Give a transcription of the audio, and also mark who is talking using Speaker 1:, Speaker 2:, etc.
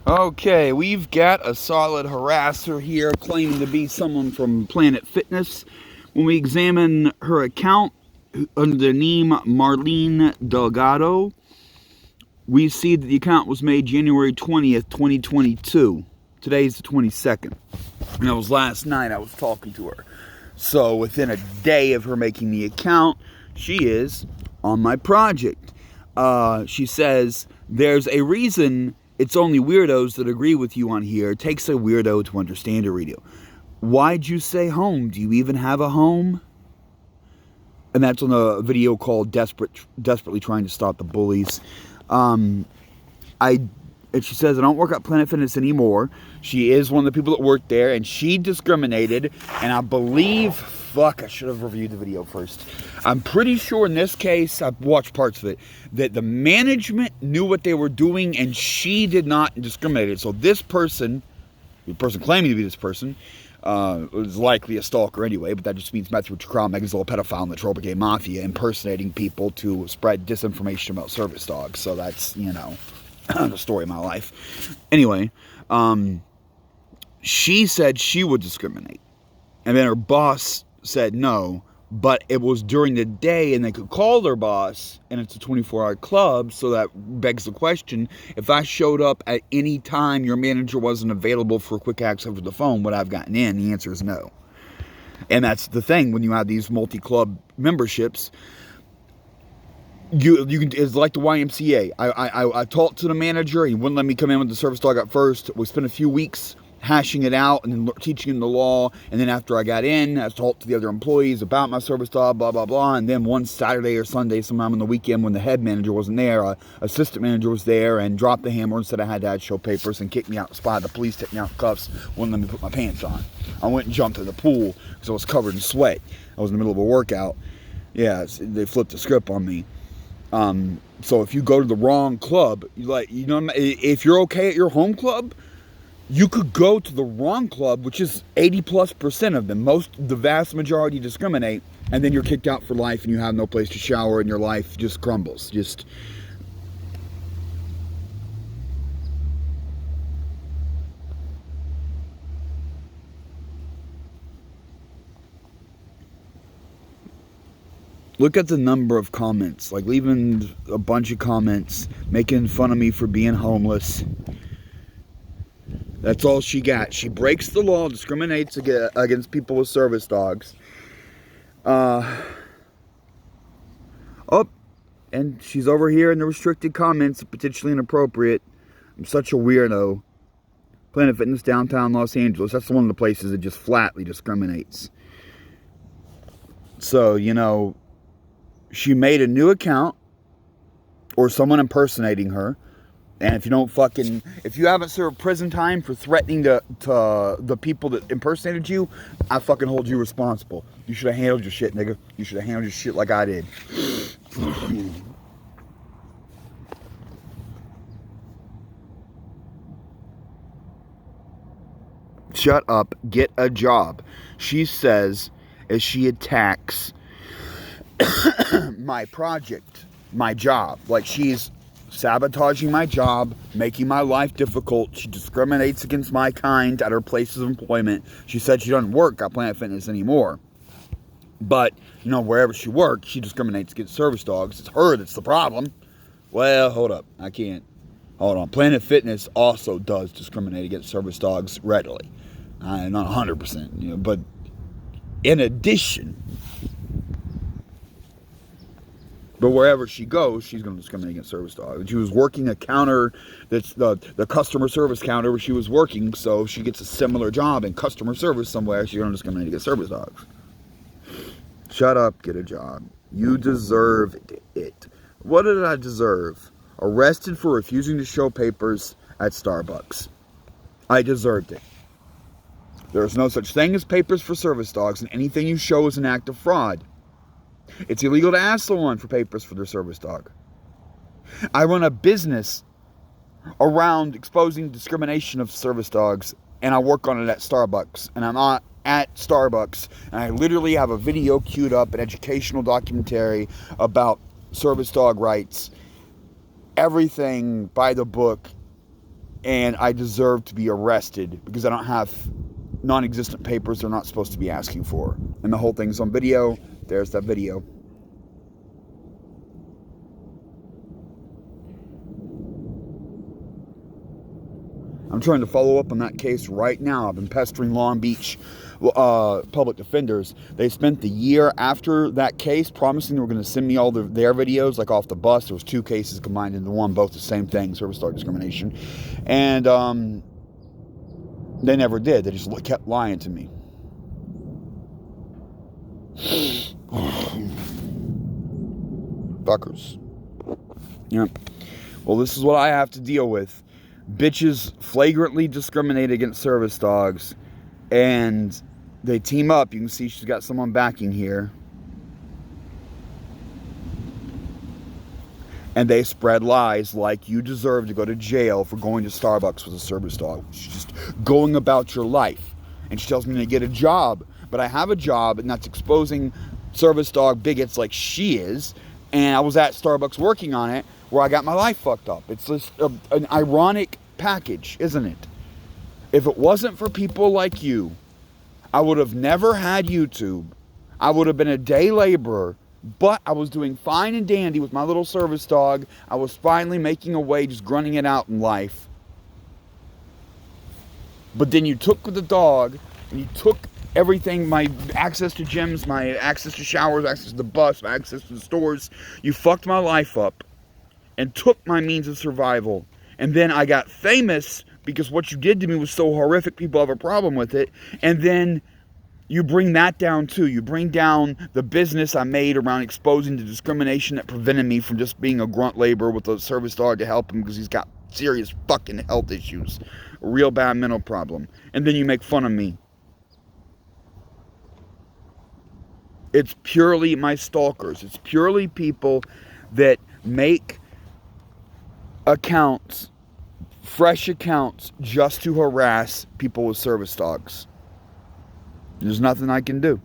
Speaker 1: Okay, we've got a solid harasser here claiming to be someone from Planet Fitness. When we examine her account under the name Marlene Delgado, we see that the account was made January 20th, 2022. Today's the 22nd. And that was last night I was talking to her. So within a day of her making the account, she is on my project. She says, there's a reason it's only weirdos that agree with you on here. It takes a weirdo to understand a radio. Why'd you say home? Do you even have a home? And that's on a video called Desperately Trying to Stop the Bullies. And she says, I don't work at Planet Fitness anymore. She is one of the people that worked there, and she discriminated. And I believe, I should have reviewed the video first. I'm pretty sure in this case, I've watched parts of it, that the management knew what they were doing, and she did not discriminate. So this person, the person claiming to be this person, was likely a stalker anyway, but that just means Matthew Chakram is a little pedophile in the Tropic Gay Mafia, impersonating people to spread disinformation about service dogs. So that's, the story of my life. Anyway, she said she would discriminate. And then her boss said no, but it was during the day and they could call their boss, and it's a 24-hour club, so that begs the question, if I showed up at any time your manager wasn't available for quick access over the phone, would I have gotten in? The answer is no. And that's the thing, when you have these multi-club memberships, you can, it's like the YMCA. I talked to the manager. He wouldn't let me come in with the service dog at first. We spent a few weeks hashing it out and then teaching him the law. And then after I got in, I talked to the other employees about my service dog, blah, blah, blah. And then one Saturday or Sunday, sometime on the weekend when the head manager wasn't there, assistant manager was there and dropped the hammer and said I had to show papers and kicked me out the spot. The police took me out in cuffs, wouldn't let me put my pants on. I went and jumped in the pool because I was covered in sweat. I was in the middle of a workout. Yeah, they flipped the script on me. So if you go to the wrong club, if you're okay at your home club, you could go to the wrong club, which is 80+% of them. The vast majority discriminate, and then you're kicked out for life and you have no place to shower and your life just crumbles. Look at the number of comments, like leaving a bunch of comments, making fun of me for being homeless. That's all she got. She breaks the law, discriminates against people with service dogs. And she's over here in the restricted comments, potentially inappropriate. I'm such a weirdo. Planet Fitness, downtown Los Angeles. That's one of the places that just flatly discriminates. So, she made a new account, or someone impersonating her, and if you haven't served prison time for threatening to the people that impersonated you, I fucking hold you responsible. You should have handled your shit, nigga. You should have handled your shit like I did. Shut up, get a job. She says, as she attacks my project, my job, like she's sabotaging my job, making my life difficult. She discriminates against my kind at her places of employment. She said she doesn't work at Planet Fitness anymore, but wherever she works, she discriminates against service dogs. It's her that's the problem. Well, hold up, I can't. Hold on. Planet Fitness also does discriminate against service dogs readily. Not 100%, but in addition. But wherever she goes, she's going to discriminate against service dogs. She was working a counter, that's the customer service counter where she was working, so if she gets a similar job in customer service somewhere, she's going to discriminate against service dogs. Shut up, get a job. You deserved it. What did I deserve? Arrested for refusing to show papers at Starbucks. I deserved it. There is no such thing as papers for service dogs, and anything you show is an act of fraud. It's illegal to ask someone for papers for their service dog. I run a business around exposing discrimination of service dogs, and I work on it at Starbucks. And I'm not at Starbucks, and I literally have a video queued up, an educational documentary about service dog rights. Everything by the book. and I deserve to be arrested because I don't have non-existent papers they're not supposed to be asking for. And the whole thing's on video. There's that video. I'm trying to follow up on that case right now. I've been pestering Long Beach public defenders. They spent the year after that case promising they were going to send me all their videos, like off the bus. There was 2 cases combined into one, both the same thing, service dog discrimination. And they never did. They just kept lying to me. Fuckers. Yep. Well, this is what I have to deal with. Bitches flagrantly discriminate against service dogs, and they team up. You can see she's got someone backing here. And they spread lies like you deserve to go to jail for going to Starbucks with a service dog. She's just going about your life. And she tells me to get a job. But I have a job, and that's exposing service dog bigots like she is. And I was at Starbucks working on it, where I got my life fucked up. It's just an ironic package, isn't it? If it wasn't for people like you, I would have never had YouTube. I would have been a day laborer, but I was doing fine and dandy with my little service dog. I was finally making a way, just grunting it out in life. But then you took the dog, and you took everything, my access to gyms, my access to showers, access to the bus, my access to the stores. You fucked my life up and took my means of survival. And then I got famous because what you did to me was so horrific, people have a problem with it. And then you bring that down too. You bring down the business I made around exposing the discrimination that prevented me from just being a grunt laborer with a service dog to help him because he's got serious fucking health issues. A real bad mental problem. And then you make fun of me. It's purely my stalkers. It's purely people that make accounts, fresh accounts, just to harass people with service dogs. There's nothing I can do.